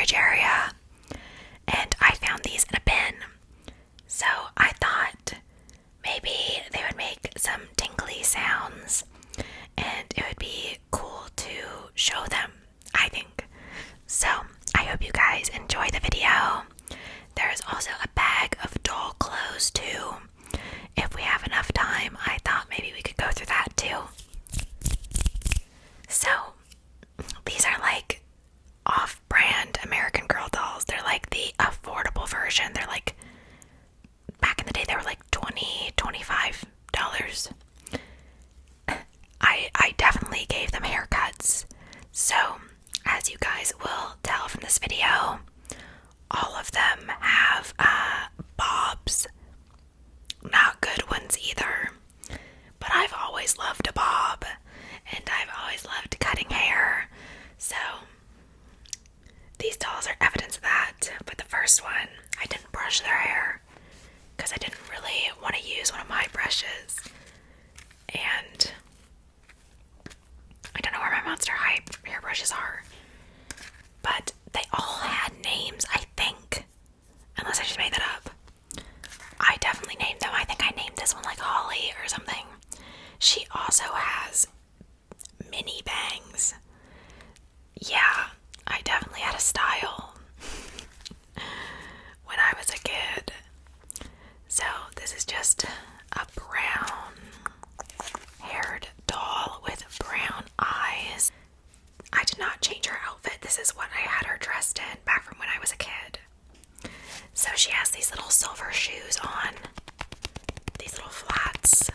storage area, and I found these in a bin. So I thought maybe they would make some tingly sounds, and it would be cool to show them, I think. So I hope you guys enjoy the video. There's also a bag of doll clothes too. If we have enough time, I thought maybe we could go through that too. So these are like off-brand American Girl dolls. They're like the affordable version. They're like, back in the day, they were like $20, $25. I definitely gave them haircuts. So, as you guys will tell from this video, all of them have bobs. Not good ones either. But I've always loved a bob, and I've always loved cutting hair. So, these dolls are evidence of that. But the first one, I didn't brush their hair because I didn't really want to use one of my brushes. And I don't know where my Monster High hairbrushes are, but they all had names, I think, unless I just made that up. I definitely named them. I think I named this one like Holly or something. She also has mini bangs. Yeah, I definitely had a style when I was a kid. So this is just a brown haired doll with brown eyes. I did not change her outfit. This is what I had her dressed in back from when I was a kid. So she has these little silver shoes on, these little flats,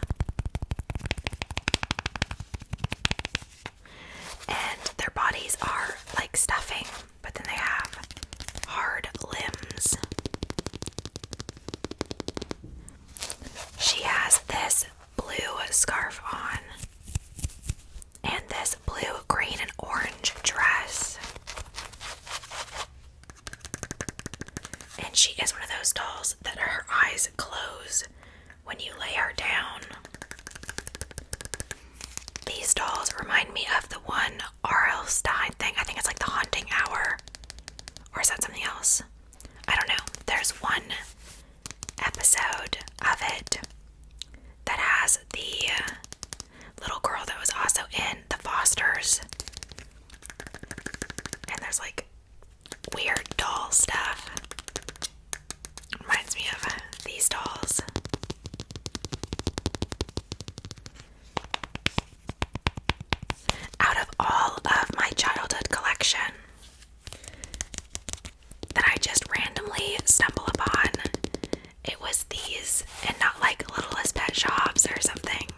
and their bodies are like stuffing, but then they have hard limbs. She has this blue scarf on and this blue, green, and orange dress. And she is one of those dolls that her eyes close when you lay her down. These dolls remind me of the one R.L. Stine thing. I think it's like the Haunting Hour. Or is that something else? I don't know. There's one episode of it that has the little girl that was also in The Fosters. And there's like weird doll stuff. Reminds me of these dolls. Out of all of my childhood collection that I just randomly stumble upon, it was these, and not like Littlest Pet Shops or something.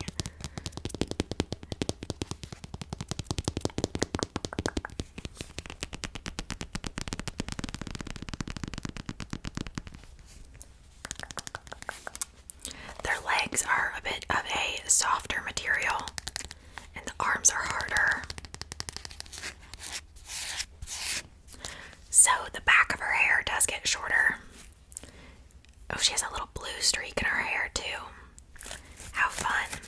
Their legs are a bit of a softer material, and the arms are harder. So the back of her hair does get shorter. Oh, she has a little blue streak in her hair too. How fun.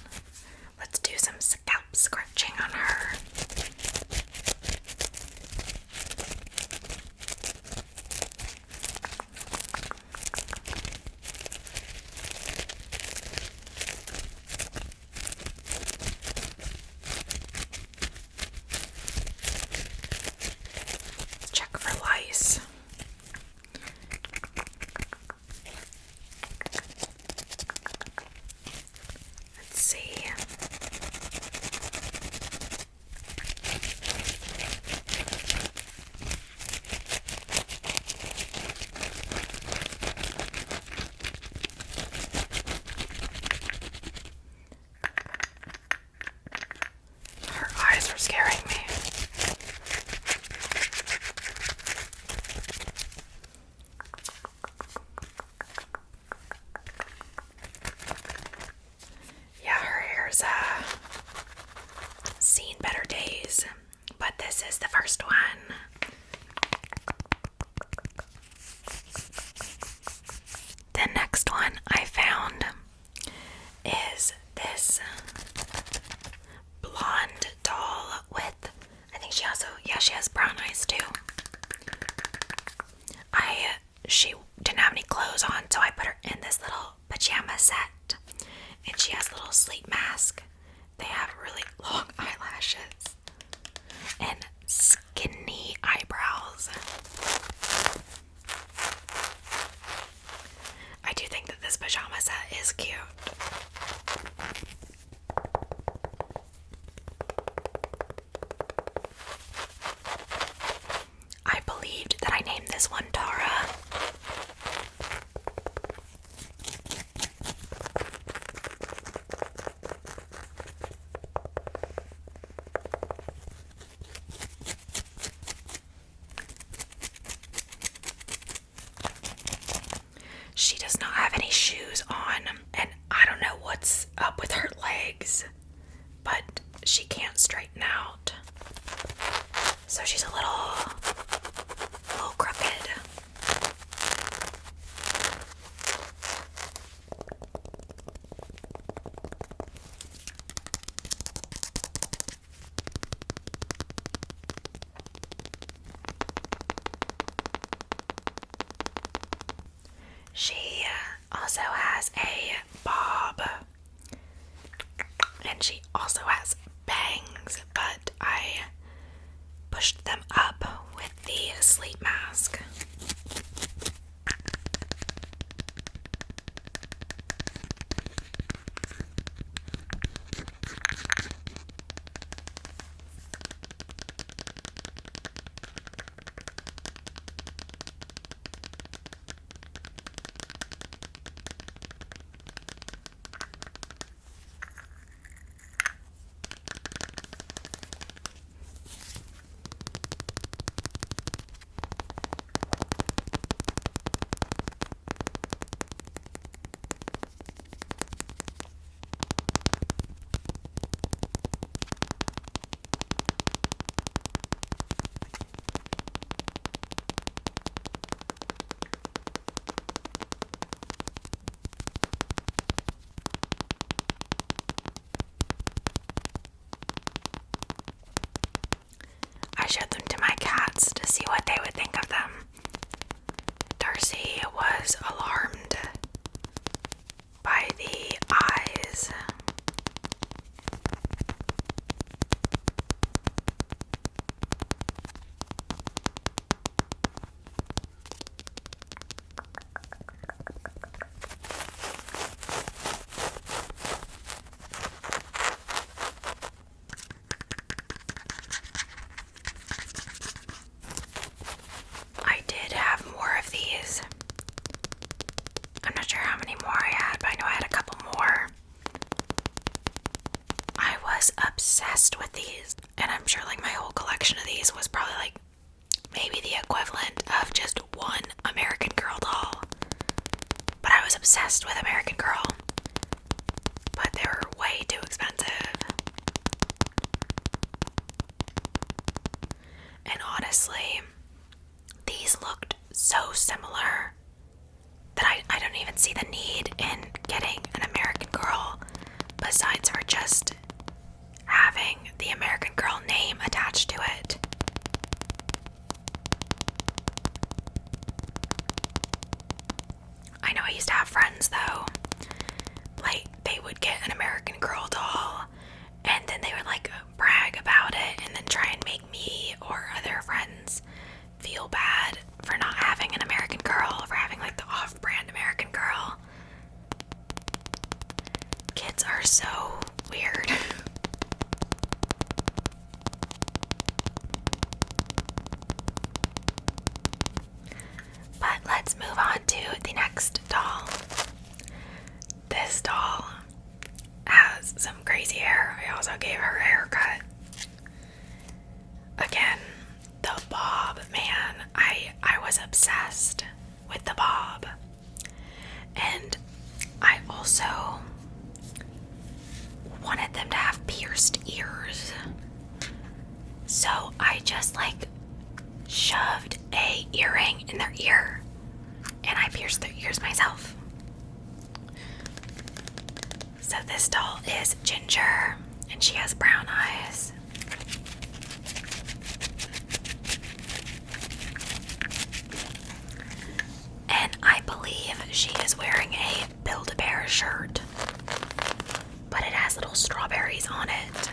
Let's do some scalp scratching on her. Check for lice. Let's see. Her eyes are scaring me. Yeah, her hair's seen better days, but this is the first one. The next one I found is this blonde doll with, I think she also, yeah, she has brown eyes too. she didn't have any clothes on, so I put her in this little pajama set. And she has a little sleep mask. They have really long eyelashes and skinny eyebrows. I do think that this pajama set is cute. I believed that I named this one Tara. She does not have any shoes on, and I don't know what's up with her legs, but she can't straighten out. So she's a little crooked. She also has a bob, and she also has bangs, but I pushed them up with the sleep mask. I showed them to my cats to see what they would think of them. Darcy was alarmed by the eyes. I did have more of these. I'm not sure how many more I had, but I know I had a couple more. I was obsessed with these, and I'm sure like my whole collection of these was probably like maybe the equivalent of just one American Girl doll. But I was obsessed with American Girl. But they were way too expensive. And honestly, these looked so similar that I don't even see the need in getting an American Girl besides for just having the American Girl name attached to it. I know I used to have friends though, like they would get an American Girl doll and then they would like brag about it and then try and make me or other friends feel bad for not having an American Girl, for having like the off-brand American Girl. Kids are so weird. But let's move on to the next doll. This doll has some crazy hair. I also gave her a haircut. Again, the bob, man. I was obsessed with the bob. And I also wanted them to have pierced ears. So I just like shoved a earring in their ear and I pierced their ears myself. So this doll is Ginger and she has brown eyes. she is wearing a Build-A-Bear shirt, but it has little strawberries on it.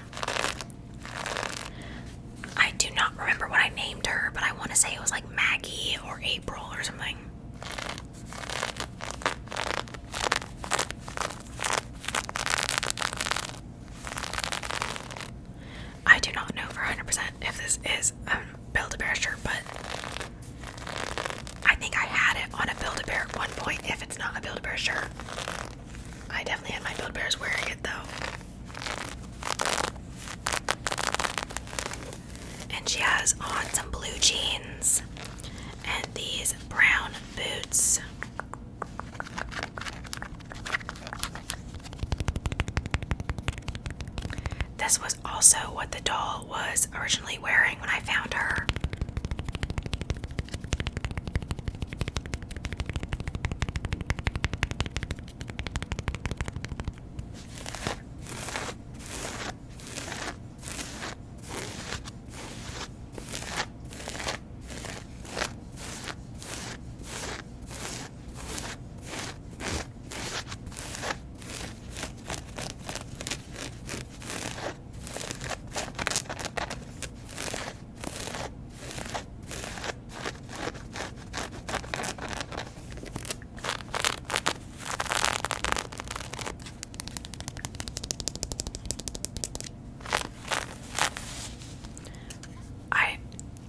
I do not remember what I named her, but I want to say it was like Maggie or April or something. I do not know for 100% if this is a Build-A-Bear shirt, but I think I had it on a Build-A-Bear at one point if it's not a Build-A-Bear shirt. I definitely had my Build-A-Bears wearing it though. And she has on some blue jeans and these brown boots. This was also what the doll was originally wearing when I found her.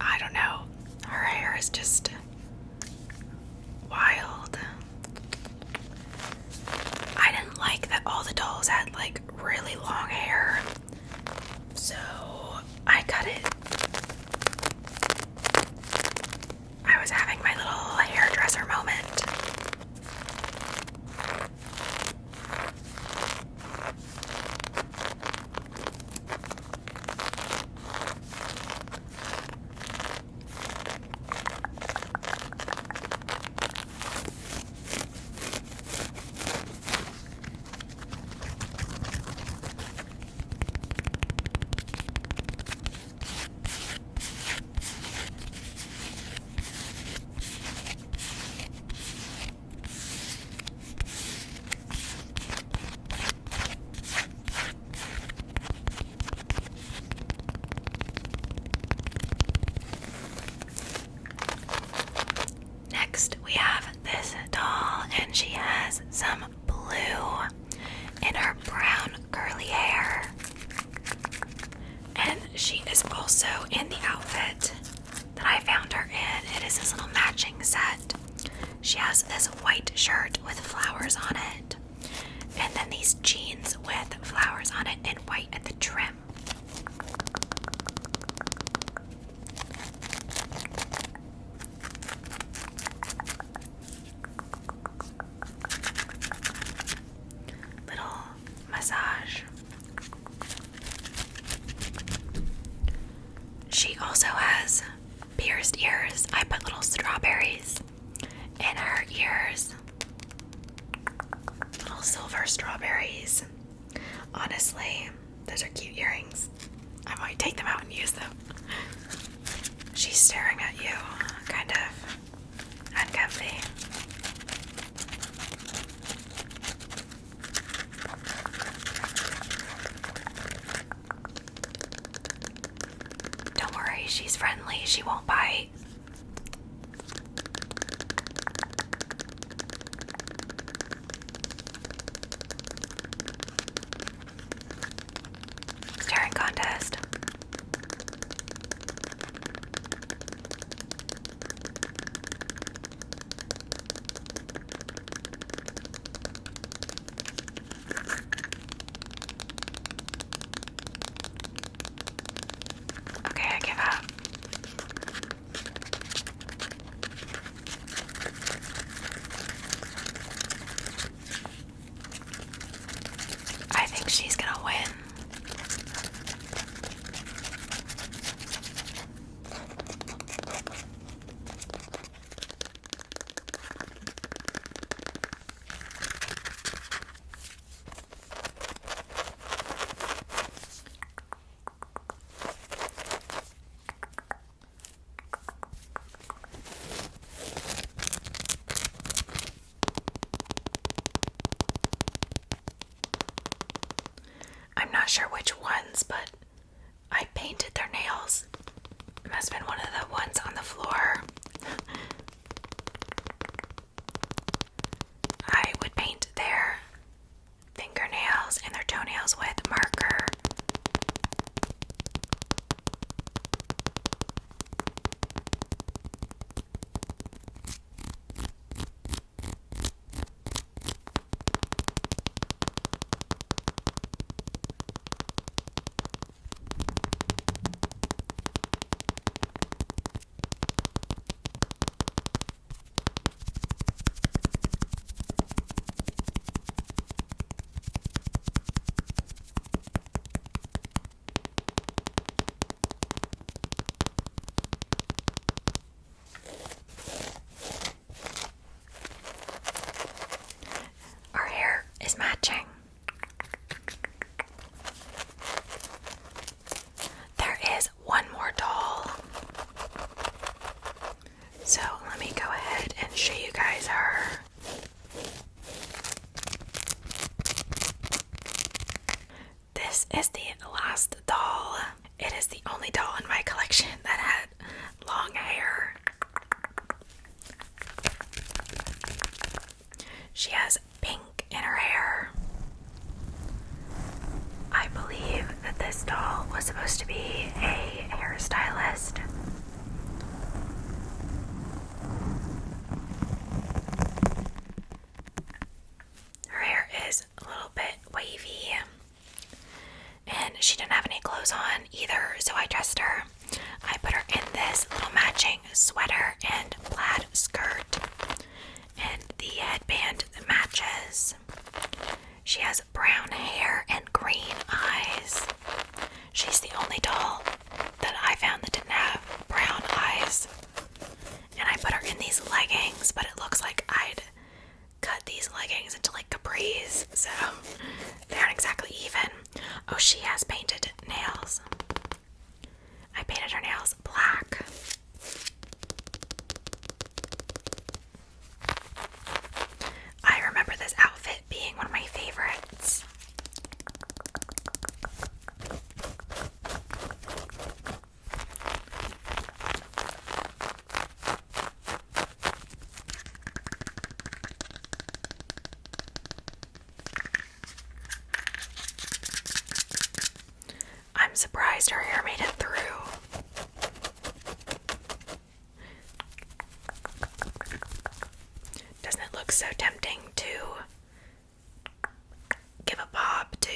I don't know. Her hair is just wild. I didn't like that all the dolls had like really long hair, so I cut it. I was having my little hairdresser moment. Next, we have this doll, and she has some blue in her brown curly hair. And she is also in the outfit that I found her in. It is this little matching set. She has this white shirt with flowers on it, and then these jeans with flowers on it and white at the trim. Little massage. She also has pierced ears. I put little strawberries in her ears. Little silver strawberries. Honestly, those are cute earrings. I might take them out and use them. She's staring at you, kind of uncomfy. Don't worry, she's friendly. She won't bite. Staring contest. Okay, I give up. not sure which ones, but I painted their nails. It must have been one of the ones on the floor. I would paint their fingernails and their toenails with marker. Our hair is matching. There is one more doll. So let me go ahead and show you guys her. This is the last doll. It is the only doll in my collection that had long hair. She has pink in her hair. I believe that this doll was supposed to be a hairstylist. Her hair is a little bit wavy, and she didn't have any clothes on either, so I dressed her. I put her in this little matching sweater and plaid skirt, and the headband matches. She has brown hair and green eyes. She's the only doll that I found that didn't have brown eyes. And I put her in these leggings, but it looks like I'd cut these leggings into like capris, so they aren't exactly even. Oh, she has painted nails. I painted her nails black. I remember this outfit being one of my favorites. I'm surprised her hair made it through. Doesn't it look so tempting to give a bob to?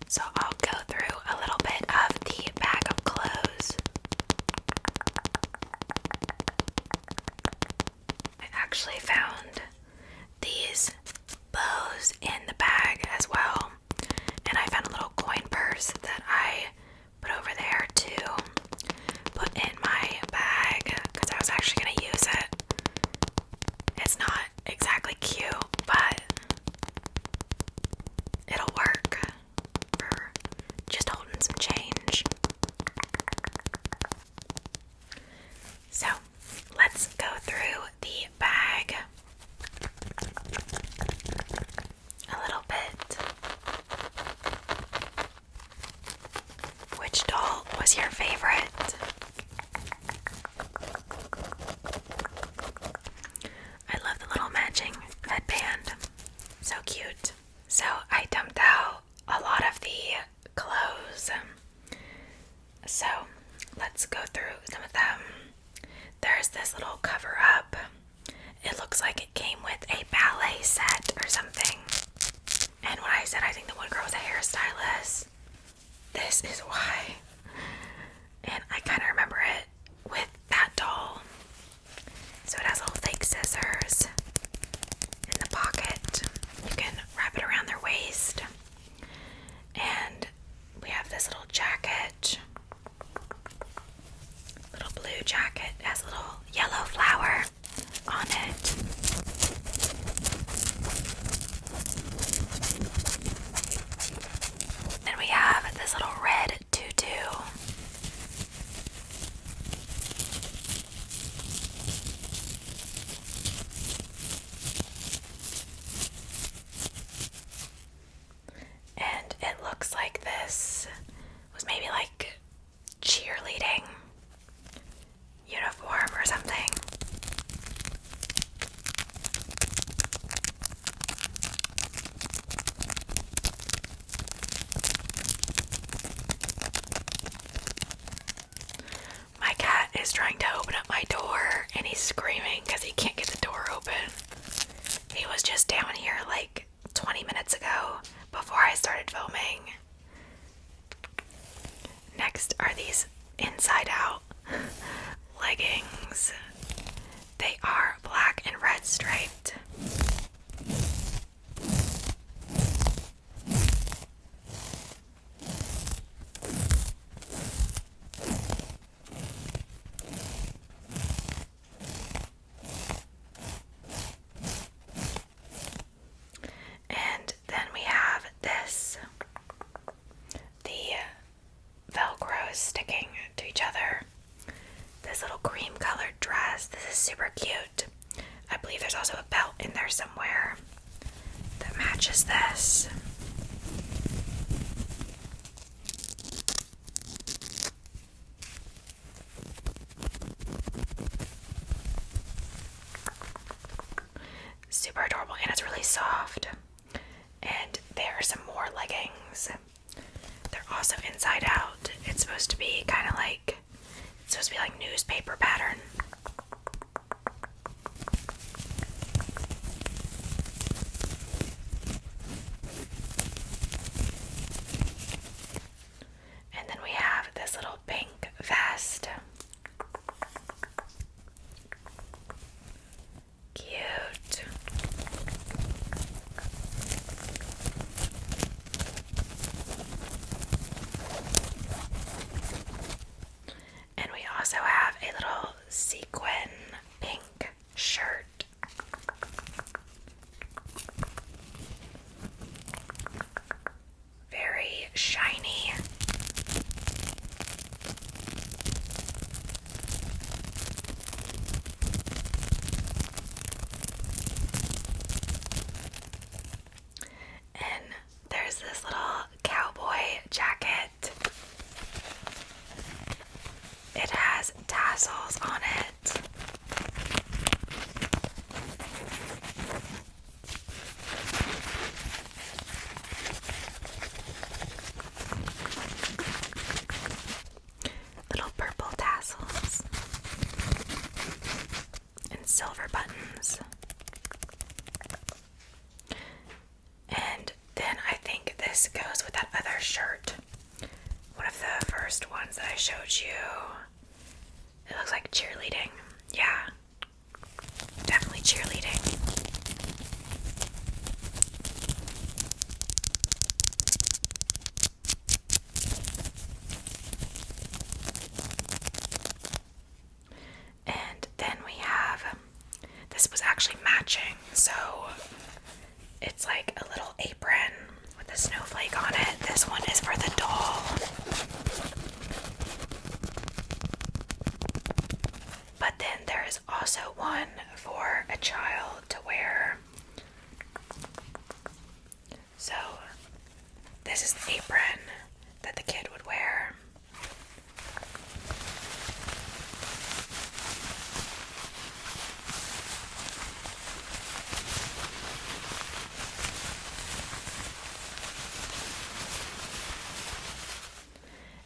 So I'll go through a little bit of the bag of clothes. I actually found these bows in the bag as well. And I found a little coin purse that I put over there to put in my bag because I was actually going to use it. It's not exactly cute, but it'll work for just holding some change. So let's go through the bag a little bit. is trying to open up my door and he's screaming because he can't get the door open. He was just down here like 20 minutes ago before I started filming. Next are these inside out leggings. They are black and red striped. And then we have this. The Velcro is sticking to each other. This little cream colored dress. This is super cute. I believe there's also a belt in there somewhere that matches this. Super adorable, and it's really soft. And there are some more leggings. They're also inside out. It's supposed to be kind of like, it's supposed to be like newspaper pattern. And then we have this little pink vest. Cute. And we also have a little sequin pink shirt. Very shiny. And there's this little cowboy jacket. It has tassels on it. Little purple tassels and silver buttons. And then I think this goes with that other shirt. One of the first ones that I showed you. It looks like cheerleading. Yeah. Definitely cheerleading. And then we have, this was actually matching, so it's like a little apron with a snowflake on it. This one is for the doll. But then there is also one for a child to wear. So this is the apron that the kid would wear.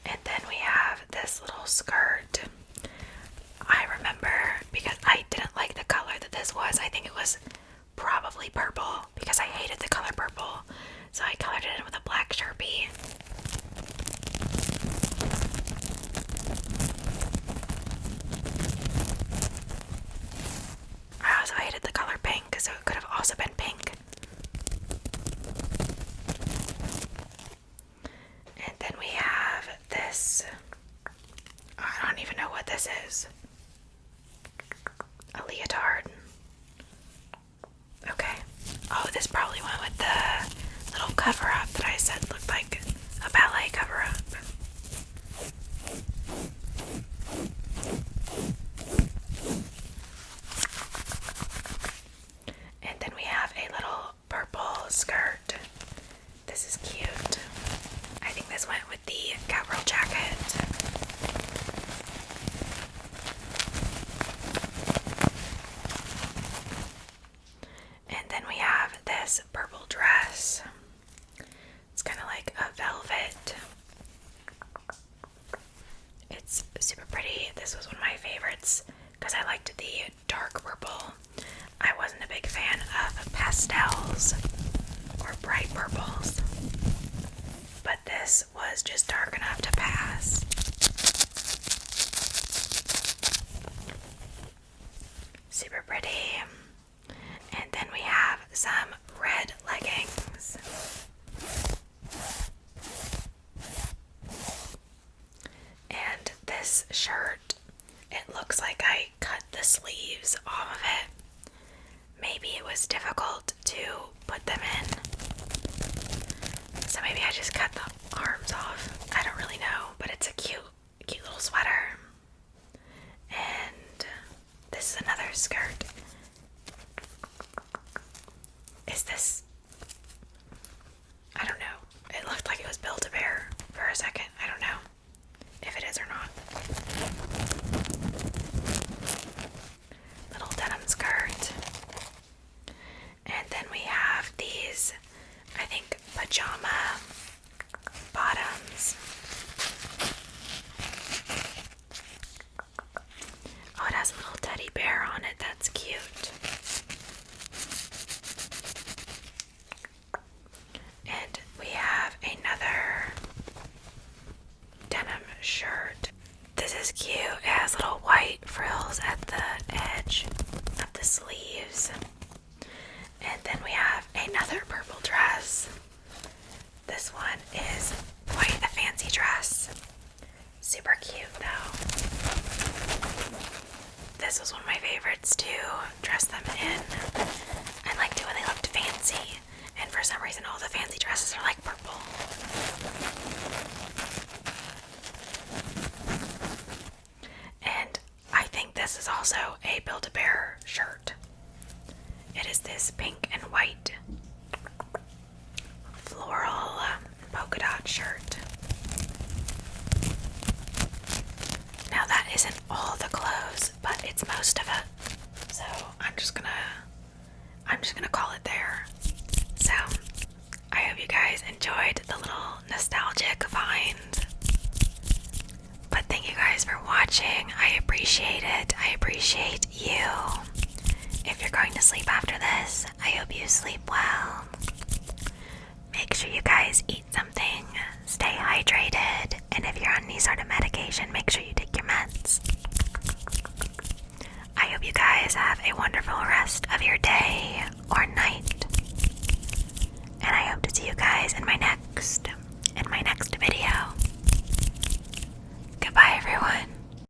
And then we have this little skirt. I remember because I didn't like the color that this was. I think it was probably purple because I hated the color purple. So I colored it in with a black Sharpie. I also hated the color pink, so it could have also been pink. And then we have this. I don't even know what this is. A leotard. Okay. Oh, this probably went with the little cover-up that I said looked like a ballet cover-up. And then we have a little purple skirt. This is cute. I think this went with the cowgirl jacket. And then we have this purple dress. It's kind of like a velvet. It's super pretty. This was one of my favorites. was just dark enough to pass. Super pretty. And then we have some red leggings. And this shirt, it looks like I cut the sleeves off of it. Maybe it was difficult to put them in. So maybe I just cut the arms off. I don't really know, but it's a cute little sweater. And this is another skirt. Is this? I don't know. It looked like it was Build-A-Bear for a second. I don't know if it is or not. Little denim skirt. And then we have these, I think, pajama bottoms. Oh, it has a little teddy bear on it. That's cute. And we have another denim shirt. This is cute. It has little white frills at the edge of the sleeves. And then we have another purple dress. This one is quite a fancy dress. Super cute though. This was one of my favorites to dress them in. I liked it when they looked fancy. And for some reason all the fancy dresses are like purple. And I think this is also a Build-A-Bear shirt. It is this pink and white floral polka dot shirt. Now that isn't all the clothes, but it's most of it. So I'm just gonna call it there. So I hope you guys enjoyed the little nostalgic find. But thank you guys for watching. I appreciate it. I appreciate you. If you're going to sleep after this, I hope you sleep well. Make sure you guys eat something, stay hydrated, and if you're on any sort of medication, make sure you take your meds. I hope you guys have a wonderful rest of your day or night. And I hope to see you guys in my next